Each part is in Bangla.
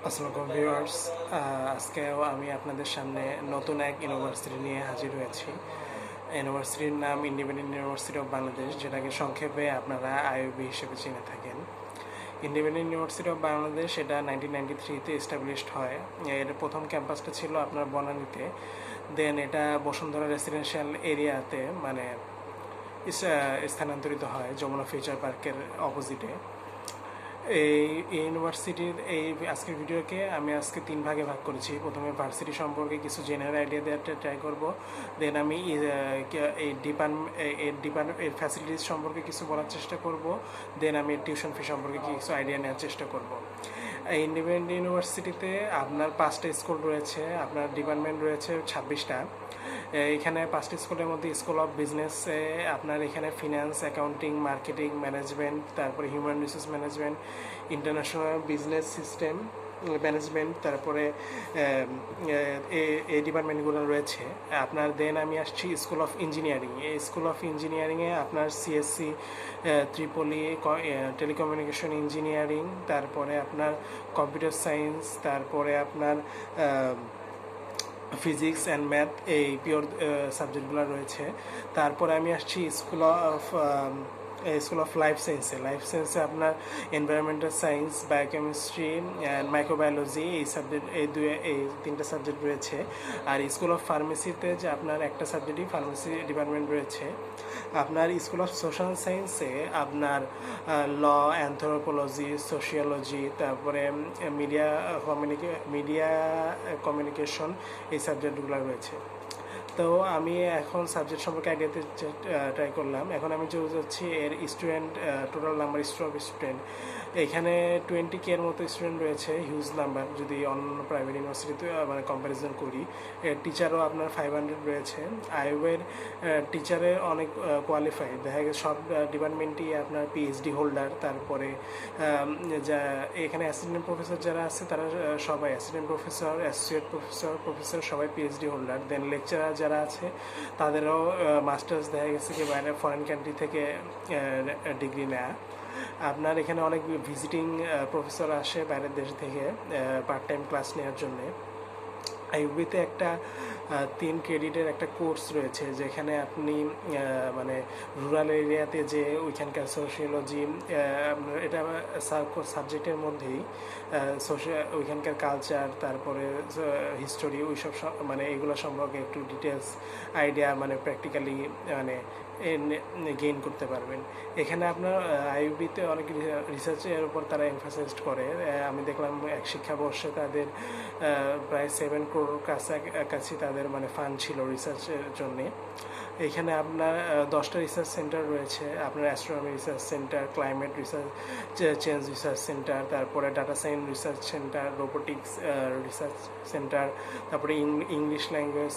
আসসালামু আলাইকুম ভিউয়ার্স। আজকেও আমি আপনাদের সামনে নতুন এক ইউনিভার্সিটি নিয়ে হাজির হয়েছি। ইউনিভার্সিটির নাম ইন্ডিপেন্ডেন্ট ইউনিভার্সিটি অফ বাংলাদেশ, যেটাকে সংক্ষেপে আপনারা আইইউবি হিসেবে চিনে থাকেন। ইন্ডিপেন্ডেন্ট ইউনিভার্সিটি অফ বাংলাদেশ এটা 1993-তে এস্টাবলিশড হয়। এর প্রথম ক্যাম্পাসটা ছিল আপনার বনানীতে। দেন এটা বসুন্ধরা রেসিডেন্সিয়াল এরিয়াতে স্থানান্তরিত হয় যমুনা ফিউচার পার্কের অপোজিটে। এই ইউনিভার্সিটির আজকের ভিডিওকে আমি আজকে তিন ভাগে ভাগ করেছি। প্রথমে ভার্সিটি সম্পর্কে কিছু জেনারেল আইডিয়া দেওয়ার ট্রাই করব। দেন আমি এর ফ্যাসিলিটিস সম্পর্কে কিছু বলার চেষ্টা করব। দেন আমি টিউশন ফি সম্পর্কে কিছু আইডিয়া নেওয়ার চেষ্টা করব। ইন্ডিপেন্ডেন্ট ইউনিভার্সিটিতে আপনার 5টা স্কুল রয়েছে, আপনার ডিপার্টমেন্ট রয়েছে 26টা। এখানে 5টি স্কুলের মধ্যে স্কুল অফ বিজনেসে আপনার এখানে ফিন্যান্স, অ্যাকাউন্টিং, মার্কেটিং, ম্যানেজমেন্ট, তারপরে human resource management, international business system management, তারপরে এই ডিপার্টমেন্টগুলো রয়েছে আপনার। দেন আমি আসছি স্কুল অফ ইঞ্জিনিয়ারিং। এই স্কুল অফ ইঞ্জিনিয়ারিংয়ে আপনার সিএসসি, ত্রিপলি, টেলিকমিউনিকেশন ইঞ্জিনিয়ারিং, তারপরে আপনার কম্পিউটার সায়েন্স, তারপরে আপনার ফিজিক্স অ্যান্ড ম্যাথ, এই পিওর সাবজেক্টগুলো রয়েছে। তারপরে আমি আসছি স্কুল অফ লাইফ সায়েন্সে আপনার environmental science, biochemistry and microbiology, এই তিনটা সাবজেক্ট রয়েছে। আর স্কুল অফ ফার্মেসিতে যে আপনার একটা সাবজেক্টই ফার্মেসি ডিপার্টমেন্ট রয়েছে। আপনার স্কুল অফ সোশ্যাল সায়েন্সে আপনার ল, অ্যানথ্রোপোলজি, সোশিওলজি, তারপরে মিডিয়া কমিউনিকেশন, এই সাবজেক্টগুলো রয়েছে। তো আমি এখন সাবজেক্ট সম্পর্কে আইডিয়াতে ট্রাই করলাম। এখন আমি চলে যাচ্ছি এর student, total number of student. এখানে 20K এর মতো স্টুডেন্ট রয়েছে, হিউজ নাম্বার যদি অন্য প্রাইভেট ইউনিভার্সিটিতে মানে কম্প্যারিজন করি। টিচারও আপনার 500 রয়েছে। আইওয়ের টিচারের অনেক কোয়ালিফাইড, দেখা গেছে সব ডিপার্টমেন্টই আপনার পিএইচডি হোল্ডার। তারপরে যা এখানে অ্যাসিস্ট্যান্ট প্রফেসর যারা আছে তারা সবাই অ্যাসিস্ট্যান্ট প্রফেসর, অ্যাসোসিয়েট প্রফেসর সবাই পিএইচডি হোল্ডার। দেন লেকচারার যারা আছে তাদেরও মাস্টার্স, দেখা গেছে কি বাইরে ফরেন কান্ট্রি থেকে ডিগ্রি নেয়া। আপনার এখানে অনেক ভিজিটিং প্রফেসর আসে বাইরের দেশ থেকে পার্ট টাইম ক্লাস নেওয়ার জন্যে। আইইউবিতে একটা 3 ক্রেডিটের একটা কোর্স রয়েছে, যেখানে আপনি মানে রুরাল এরিয়াতে যে ওইখানকার সোশিওলজি, এটা সাবজেক্টের মধ্যেই ওইখানকার কালচার, তারপরে হিস্টোরি, ওইসব মানে এগুলো সম্পর্কে একটু ডিটেলস আইডিয়া মানে প্র্যাকটিক্যালি মানে গেইন করতে পারবেন। এখানে আপনার আইইউবিতে অনেক রিসার্চের উপর তারা এমফাসাইজ করে। আমি দেখলাম এক শিক্ষাবর্ষে তাদের প্রায় 7 crore কাছাকাছি তাদের মানে ফান্ড ছিল রিসার্চের জন্যে। এখানে আপনার 10টা রিসার্চ সেন্টার রয়েছে, আপনার astronomy research centre, climate research change research centre, তারপরে data science research centre, robotics research centre, তারপরে English language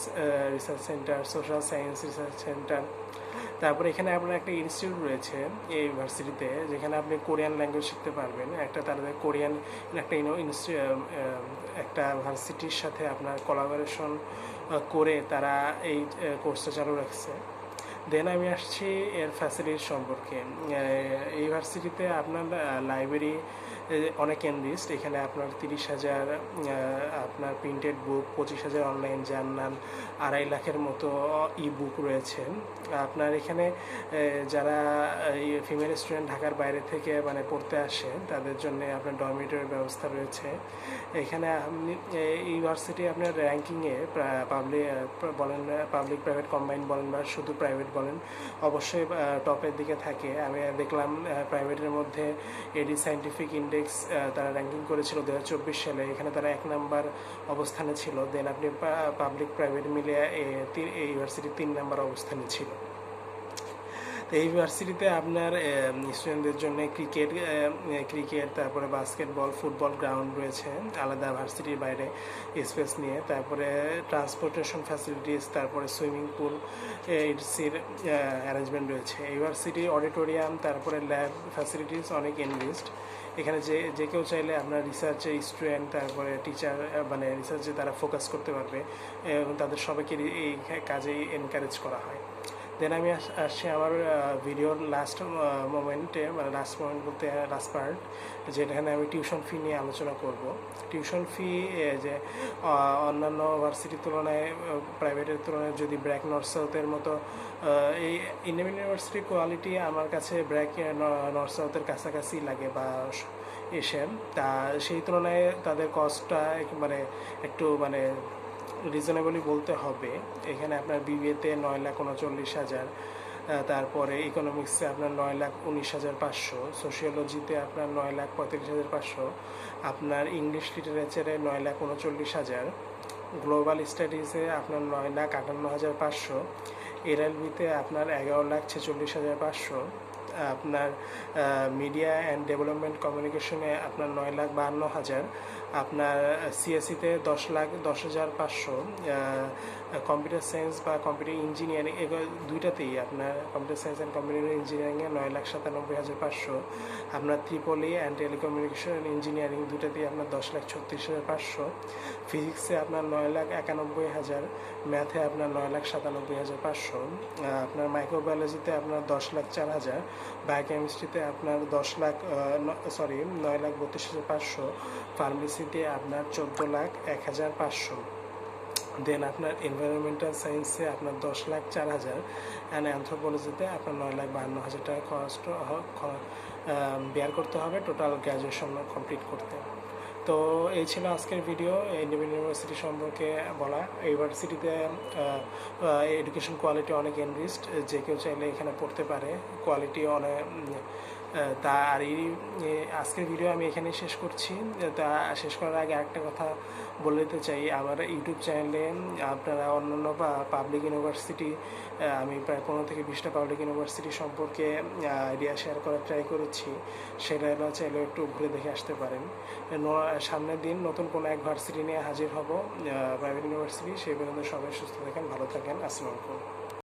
research centre, social science research centre. তারপরে এখানে আপনার একটা ইনস্টিটিউট রয়েছে এই ইউনিভার্সিটিতে, যেখানে আপনি কোরিয়ান ল্যাঙ্গুয়েজ শিখতে পারবেন। তাদের কোরিয়ান একটা ভার্সিটির সাথে আপনার কোলাবোরেশন করে তারা এই কোর্সটা চালু রাখছে। দেন আমি আসছি এর ফ্যাসিলিটিস সম্পর্কে। ইউনিভার্সিটিতে আপনার লাইব্রেরি অনেক এনরিচড। এখানে আপনার 30,000 আপনার প্রিন্টেড বুক, 25,000 অনলাইন জার্নাল, 2.5 লাখের মতো ই বুক রয়েছে। আপনার এখানে যারা ফিমেল স্টুডেন্ট ঢাকার বাইরে থেকে মানে পড়তে আসে তাদের জন্য আপনার ডরমিটরির ব্যবস্থা রয়েছে। এখানে আপনি ইউনিভার্সিটি আপনার র্যাঙ্কিংয়ে পাবলিক প্রাইভেট কম্বাইন্ড বলেন বা শুধু প্রাইভেট বলেন, অবশ্যই টপের দিকে থাকে। আমি দেখলাম প্রাইভেটের মধ্যে এডি সায়েন্টিফিক ইন্ডেক্স তারা র্যাঙ্কিং করেছিল 2024 সালে, এখানে তারা 1 নম্বর অবস্থানে ছিল। দেন আপনি পাবলিক প্রাইভেট মিলিয়ে এই ইউনিভার্সিটি 3 নম্বর অবস্থানে ছিল। তো এই ইউনিভার্সিটিতে আপনার স্টুডেন্টদের জন্য ক্রিকেট, তারপরে বাস্কেটবল, ফুটবল গ্রাউন্ড রয়েছে আলাদা ভার্সিটির বাইরে স্পেস নিয়ে। তারপরে ট্রান্সপোর্টেশন ফ্যাসিলিটিস, তারপরে সুইমিং পুল, এডসির অ্যারেঞ্জমেন্ট রয়েছে। ইউনিভার্সিটি অডিটোরিয়াম, তারপরে ল্যাব ফ্যাসিলিটিস অনেক এনরিচড। এখানে যে কেউ চাইলে আপনার রিসার্চে স্টুডেন্ট, তারপরে টিচার মানে রিসার্চে তারা ফোকাস করতে পারবে এবং তাদের সবাইকে এই কাজেই এনকারেজ করা হয়। দেন আমি আসছি আমার ভিডিওর লাস্ট মোমেন্টে, মানে লাস্ট মোমেন্ট বলতে লাস্ট পার্ট, যেখানে আমি টিউশন ফি নিয়ে আলোচনা করব। টিউশন ফি যে অন্যান্য ভার্সিটির তুলনায়, প্রাইভেটের তুলনায় যদি ব্র্যাক নর্থ সাউথের মতো, এই ইন্ডিয়ান ইউনিভার্সিটির কোয়ালিটি আমার কাছে ব্র্যাক নর্থ সাউথের কাছাকাছি লাগে বা এসে, তা সেই তুলনায় তাদের কস্টটা মানে একটু মানে রিজনেবলই বলতে হবে। এখানে আপনার বিবিএতে 9,39,000, তারপরে ইকোনমিক্সে আপনার 9,19,500, সোশিওলজিতে আপনার 9,35,500, আপনার ইংলিশ লিটারেচারে 9,39,000, গ্লোবাল স্টাডিজে আপনার 9,58,500, এলএলবিতে আপনার 11,46,500, আপনার মিডিয়া অ্যান্ড ডেভেলপমেন্ট কমিউনিকেশনে আপনার 9,52,000, আপনার সিএসসিতে 10,10,500, কম্পিউটার সায়েন্স বা কম্পিউটার ইঞ্জিনিয়ারিং এগুলো দুইটাতেই আপনার কম্পিউটার সায়েন্স অ্যান্ড কম্পিউটার ইঞ্জিনিয়ারিংয়ে 9,97,500, আপনার ত্রিপলি অ্যান্ড টেলিকমিউনিকেশন ইঞ্জিনিয়ারিং দুইটাতেই আপনার 10,36,500, ফিজিক্সে আপনার 9,91,000, ম্যাথে আপনার 9,97,500, আপনার মাইক্রোবায়োলজিতে আপনার 10,04,000, বায়োকেমিস্ট্রিতে আপনার 9,32,500, ফার্মেসিতে আপনার 14,01,500, দেন আপনার এনভায়রনমেন্টাল সায়েন্সে আপনার 10,04,000, অ্যান্ড অ্যানথ্রোপোলজিতে আপনার 9,52,000 টাকা বেয়ার করতে হবে টোটাল গ্র্যাজুয়েশন কমপ্লিট করতে। তো এই ছিল আজকের ভিডিও ইন্ডিয়ান ইউনিভার্সিটি সম্পর্কে বলা। ইউনিভার্সিটিতে এডুকেশন কোয়ালিটি অনেক এনরিচড, যে কেউ চাইলে এখানে পড়তে পারে, কোয়ালিটি অনেক। তা আর এই আজকের ভিডিও আমি এখানেই শেষ করছি। তা শেষ করার আগে একটা কথা বলে দিতে চাই, আমার ইউটিউব চ্যানেলে আপনারা অন্যান্য পাবলিক ইউনিভার্সিটি, আমি প্রায় 15 থেকে 20টা পাবলিক ইউনিভার্সিটি সম্পর্কে আইডিয়া শেয়ার করার ট্রাই করেছি, সেটা চাইলে একটু ঘুরে দেখে আসতে পারেন। সামনের দিন নতুন কোনো এক ভার্সিটি নিয়ে হাজির হব, প্রাইভেট ইউনিভার্সিটি। সেই পর্যন্ত সবাই সুস্থ থাকেন, ভালো থাকেন। আসসালামু আলাইকুম।